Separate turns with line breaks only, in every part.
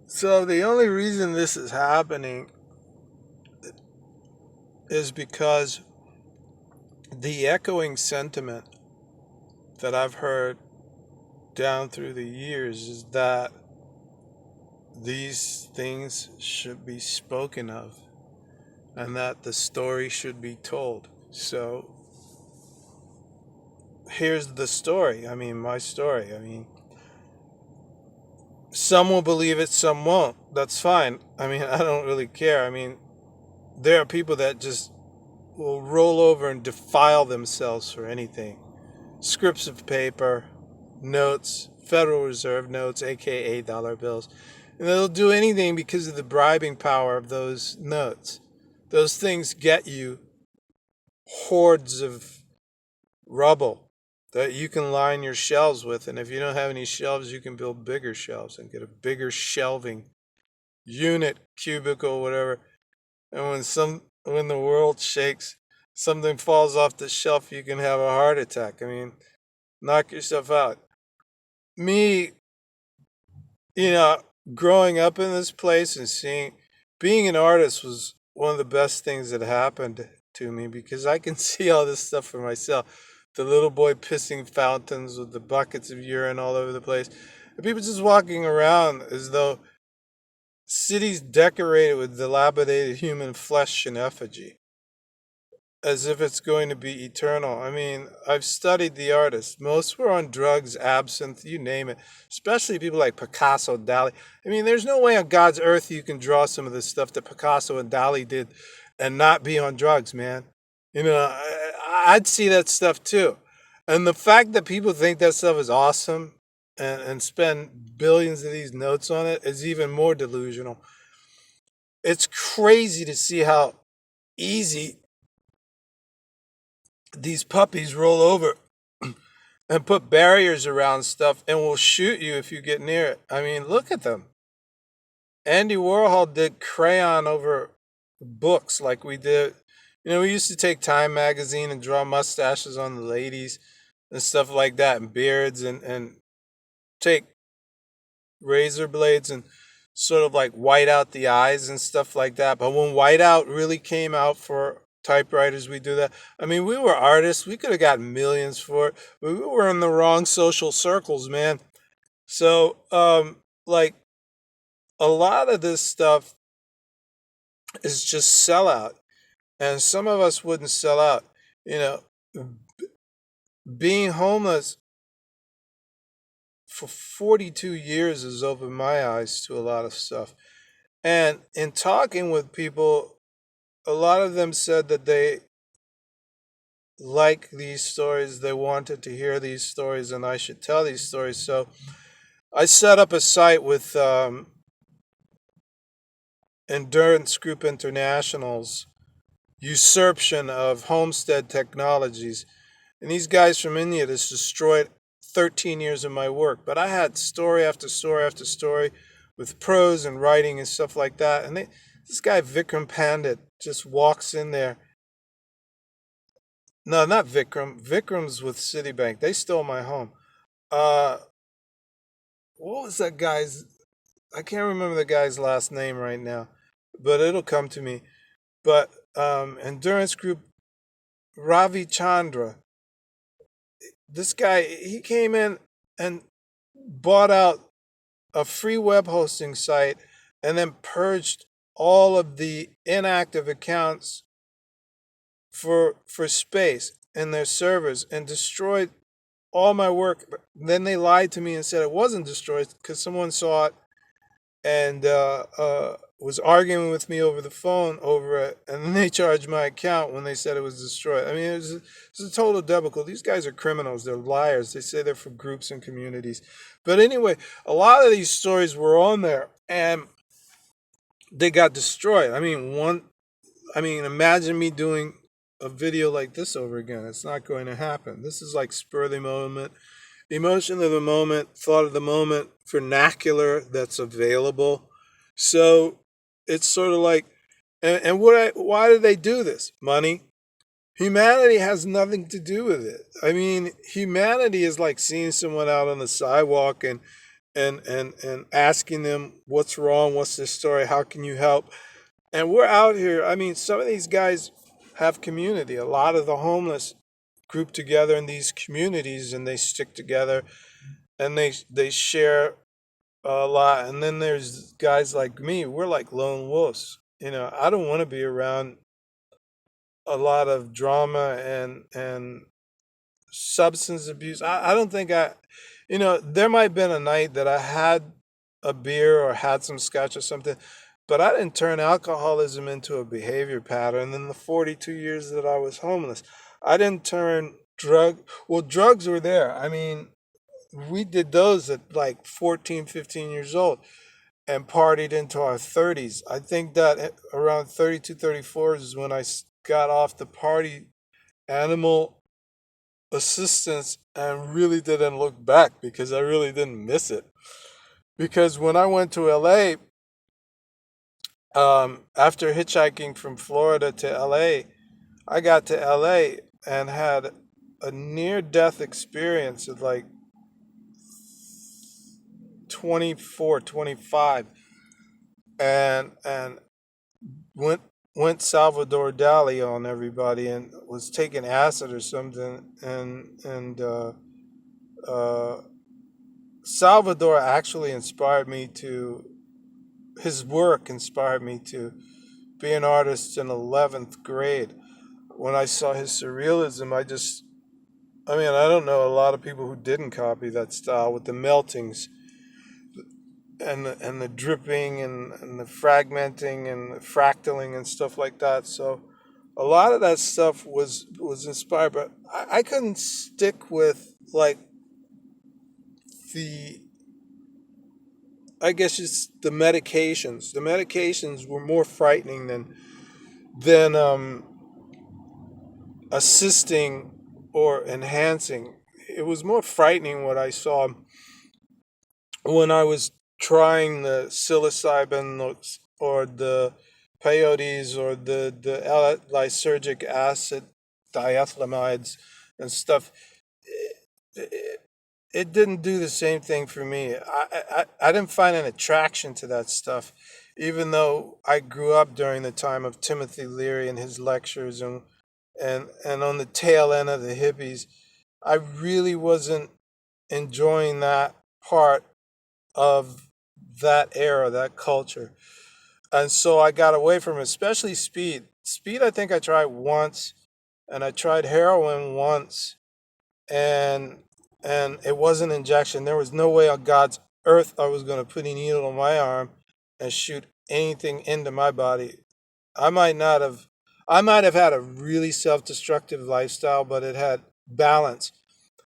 So the only reason this is happening is because the echoing sentiment that I've heard down through the years is that these things should be spoken of and that the story should be told. So here's the story. My story. Some will believe it, some won't. That's fine. I don't really care. There are people that just will roll over and defile themselves for anything. Scripts of paper, notes, Federal Reserve notes, aka dollar bills. And they'll do anything because of the bribing power of those notes. Those things get you hordes of rubble that you can line your shelves with. And if you don't have any shelves, you can build bigger shelves and get a bigger shelving unit, cubicle, whatever. And when the world shakes, something falls off the shelf, you can have a heart attack. Knock yourself out. Me, you know, growing up in this place and being an artist was one of the best things that happened to me because I can see all this stuff for myself. The little boy pissing fountains with the buckets of urine all over the place. And people just walking around as though cities decorated with dilapidated human flesh and effigy, as if it's going to be eternal. I've studied the artists. Most were on drugs, absinthe, you name it. Especially people like Picasso, Dali. There's no way on God's earth you can draw some of the stuff that Picasso and Dali did and not be on drugs, man. I'd see that stuff too. And the fact that people think that stuff is awesome and spend billions of these notes on it is even more delusional. It's crazy to see how easy these puppies roll over and put barriers around stuff and will shoot you if you get near it. Look at them. Andy Warhol did crayon over books like we did. We used to take Time magazine and draw mustaches on the ladies and stuff like that, and beards, and take razor blades and sort of like white out the eyes and stuff like that. But when whiteout really came out for typewriters, we do that. We were artists. We could have gotten millions for it, but we were in the wrong social circles, man. So, like a lot of this stuff is just sellout, and some of us wouldn't sell out. You know, being homeless for 42 years has opened my eyes to a lot of stuff. And in talking with people, a lot of them said that they like these stories, they wanted to hear these stories, and I should tell these stories. So I set up a site with Endurance Group International's usurpation of Homestead Technologies. And these guys from India just destroyed 13 years of my work. But I had story after story after story with prose and writing and stuff like that. And this guy, Vikram Pandit, just walks in there. No, not Vikram. Vikram's with Citibank. They stole my home. Uh, what was that guy's? I can't remember the guy's last name right now, but it'll come to me. But Endurance Group, Ravi Chandra, this guy, he came in and bought out a free web hosting site and then purged all of the inactive accounts for space in their servers and destroyed all my work. Then they lied to me and said it wasn't destroyed because someone saw it and was arguing with me over the phone over it, and then they charged my account when they said it was destroyed. It was a total debacle. These guys are criminals. They're liars. They say they're for groups and communities. But anyway, a lot of these stories were on there, and they got destroyed. Imagine me doing a video like this over again. It's not going to happen. This is like spur of the moment, emotion of the moment, thought of the moment, vernacular that's available. So it's sort of like, why do they do this? Money. Humanity has nothing to do with it. Humanity is like seeing someone out on the sidewalk and asking them what's wrong, what's their story, how can you help. And we're out here. I mean, some of these guys have community. A lot of the homeless group together in these communities and they stick together and they share a lot. And then there's guys like me. We're like lone wolves. I don't want to be around a lot of drama and substance abuse. I don't think there might have been a night that I had a beer or had some scotch or something, but I didn't turn alcoholism into a behavior pattern in the 42 years that I was homeless. I didn't turn well, drugs were there. I mean, we did those at like 14, 15 years old and partied into our 30s. I think that around 32, 34 is when got off the party animal assistance and really didn't look back because I really didn't miss it. Because when I went to LA, after hitchhiking from Florida to LA, I got to LA and had a near death experience at like 24, 25, and went went Salvador Dali on everybody and was taking acid or something and uh, Salvador actually inspired me to his work inspired me to be an artist in 11th grade. When I saw his surrealism, I mean, I don't know a lot of people who didn't copy that style with the meltings and the dripping and the fragmenting and the fractaling and stuff like that. So a lot of that stuff was inspired, but I couldn't stick with like the I guess it's the medications. The medications were more frightening than assisting or enhancing. It was more frightening what I saw when I was trying the psilocybin or the peyotes or the lysergic acid diethylamides and stuff. It, it didn't do the same thing for me. I didn't find an attraction to that stuff, even though I grew up during the time of Timothy Leary and his lectures and on the tail end of the hippies. I really wasn't enjoying that part of that era, that culture. And so I got away from it, especially speed. Speed, I think I tried once, and I tried heroin once, and and it wasn't injection. There was no way on God's earth I was going to put a needle on my arm and shoot anything into my body. I might not have, I might have had a really self-destructive lifestyle, but it had balance.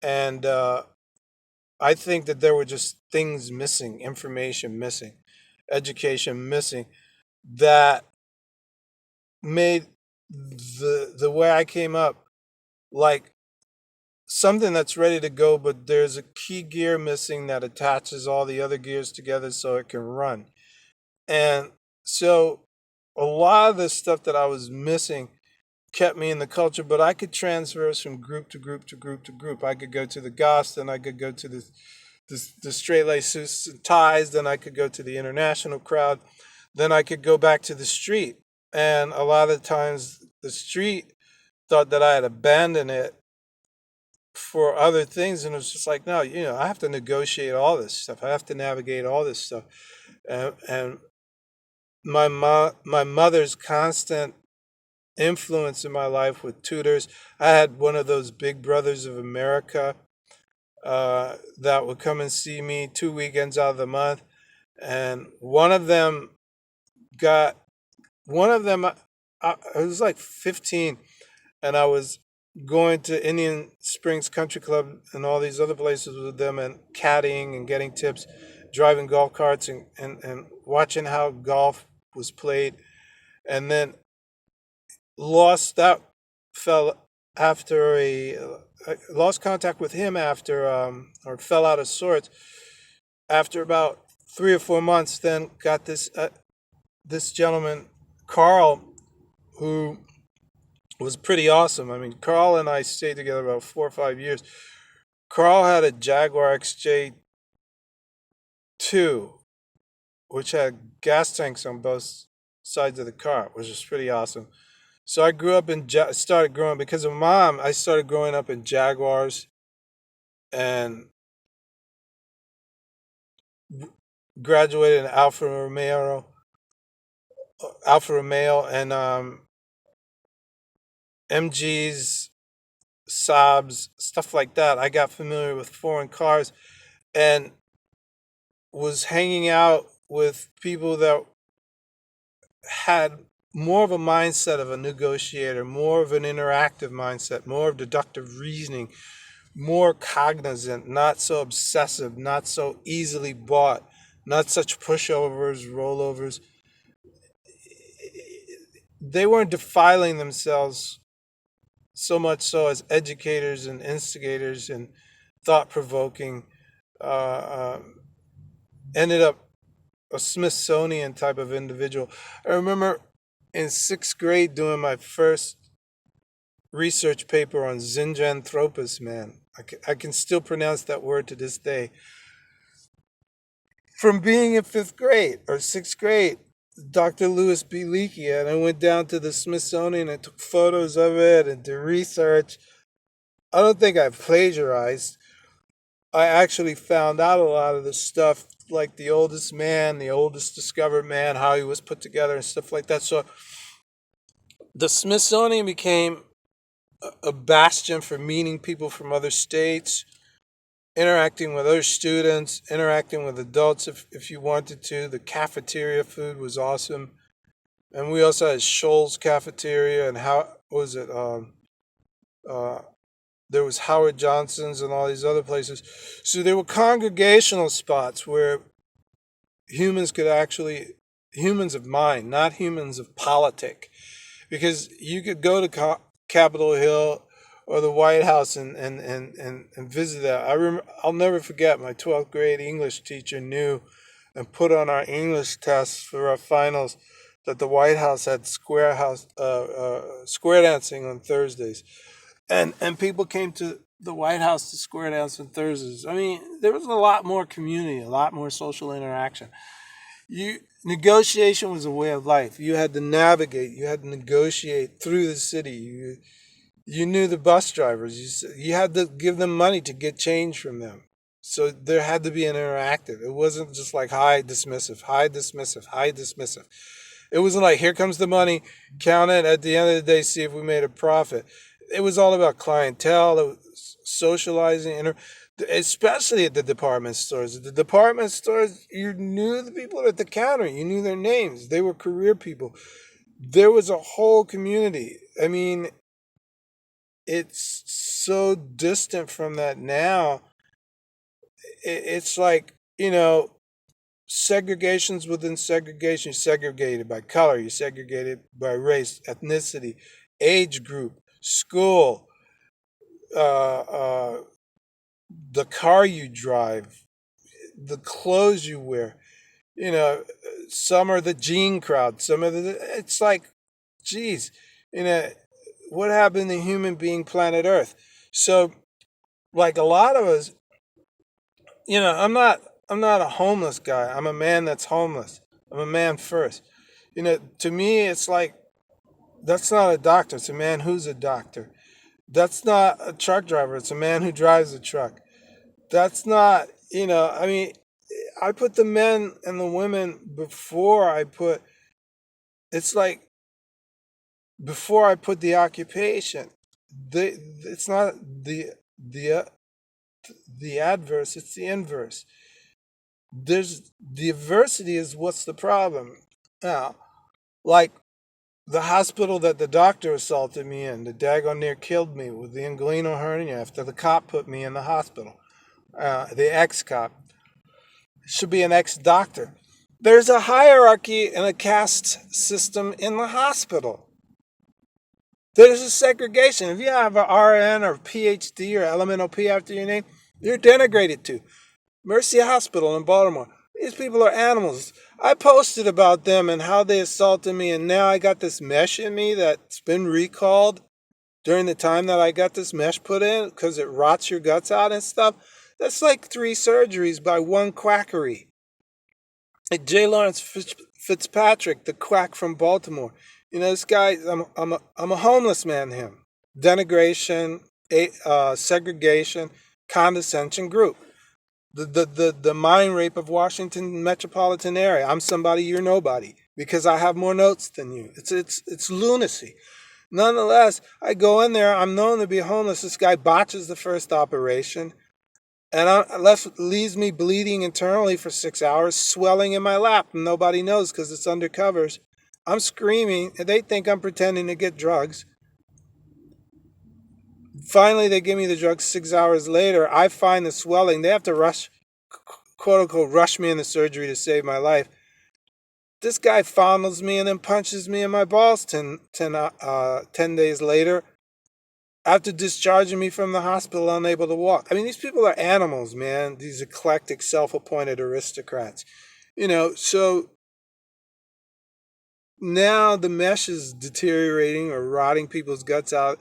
And I think that there were just things missing, information missing, education missing that made the way I came up like something that's ready to go, but there's a key gear missing that attaches all the other gears together so it can run. And so a lot of the stuff that I was missing kept me in the culture, but I could transverse from group to group to group to group. I could go to the goths, then I could go to the straight lace suits and ties, then I could go to the international crowd, then I could go back to the street. And a lot of times the street thought that I had abandoned it for other things, and it was just like, no, I have to negotiate all this stuff. I have to navigate all this stuff, and my mother's constant influence in my life with tutors. I had one of those Big Brothers of America that would come and see me 2 weekends out of the month, and got one of them. I was like 15, and I was going to Indian Springs Country Club and all these other places with them and caddying and getting tips, driving golf carts and watching how golf was played. And then lost that fell after I lost contact with him after or fell out of sorts after about 3 or 4 months. Then got this gentleman Carl who was pretty awesome. I mean, Carl and I stayed together about 4 or 5 years. Carl had a Jaguar XJ II, which had gas tanks on both sides of the car, which was pretty awesome. So I grew up in started growing because of mom. I started growing up in Jaguars and graduated in Alfa Romeo, and MGs, Saabs, stuff like that. I got familiar with foreign cars and was hanging out with people that had more of a mindset of a negotiator, more of an interactive mindset, more of deductive reasoning, more cognizant, not so obsessive, not so easily bought, not such pushovers, rollovers. They weren't defiling themselves so much so as educators and instigators and thought provoking. Uh, Ended up a Smithsonian type of individual. I remember in sixth grade doing my first research paper on Zinjanthropus, man. I can still pronounce that word to this day. From being in fifth grade or sixth grade, Dr. Louis B. Leakey, and I went down to the Smithsonian and took photos of it and did research. I don't think I plagiarized. I actually found out a lot of the stuff, like the oldest man, the oldest discovered man, how he was put together and stuff like that. So the Smithsonian became a bastion for meeting people from other states, interacting with other students, interacting with adults if you wanted to. The cafeteria food was awesome. And we also had Shoals Cafeteria and how was it? Uh, there was Howard Johnson's and all these other places. So there were congregational spots where humans could actually, humans of mind, not humans of politic, because you could go to Capitol Hill or the White House and visit that. I'll never forget my 12th grade English teacher knew and put on our English tests for our finals that the White House had square dancing on Thursdays, and people came to the White House to square dance on Thursdays. I mean, there was a lot more community, a lot more social interaction. You Negotiation was a way of life. You had to navigate. You had to negotiate through the city. You knew the bus drivers. You had to give them money to get change from them. So there had to be an interactive. It wasn't just like hi dismissive, hi dismissive, hi dismissive. It wasn't like here comes the money, count it at the end of the day, see if we made a profit. It was all about clientele. It was socializing, especially at the department stores. At the department stores, you knew the people at the counter. You knew their names. They were career people. There was a whole community. I mean, it's so distant from that now. It's like, segregations within segregation. You're segregated by color. You're segregated by race, ethnicity, age group, school, uh, uh, the car you drive, the clothes you wear. You know, some are the gene crowd. Some are the. It's like, geez, you know, what happened to human being, planet Earth? So, like a lot of us, I'm not a homeless guy. I'm a man that's homeless. I'm a man first. To me, it's like that's not a doctor. It's a man who's a doctor. That's not a truck driver. It's a man who drives a truck. That's not, I mean, I put the men and the women before I put, it's like before I put the occupation. It's not the adverse, it's the inverse. The adversity is what's the problem. Now, like the hospital that the doctor assaulted me in, the daggone near killed me with the inguinal hernia after the cop put me in the hospital. The ex-cop should be an ex-doctor. There's a hierarchy and a caste system in the hospital. There's a segregation. If you have an RN or PhD or elemental P after your name, you're denigrated to. Mercy Hospital in Baltimore. These people are animals. I posted about them and how they assaulted me, and now I got this mesh in me that's been recalled during the time that I got this mesh put in because it rots your guts out and stuff. That's like 3 surgeries by one quackery. Like J. Lawrence Fitzpatrick, the quack from Baltimore. This guy, I'm a homeless man to him. Denigration, segregation, condescension group. The mind rape of Washington metropolitan area. I'm somebody, you're nobody because I have more notes than you. It's lunacy. Nonetheless, I go in there. I'm known to be homeless. This guy botches the first operation, and leaves me bleeding internally for 6 hours, swelling in my lap, and nobody knows because it's under covers. I'm screaming, and they think I'm pretending to get drugs. Finally, they give me the drugs 6 hours later. I find the swelling. They have to quote unquote, rush me into surgery to save my life. This guy fondles me and then punches me in my balls 10 days later after discharging me from the hospital unable to walk. I mean, these people are animals, man. These eclectic, self-appointed aristocrats. So now the mesh is deteriorating or rotting people's guts out.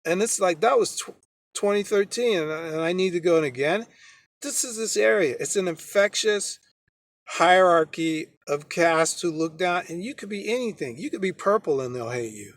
And it's like, that was 2013 and I need to go in again. This is this area. It's an infectious hierarchy of castes who look down, and you could be anything. You could be purple and they'll hate you.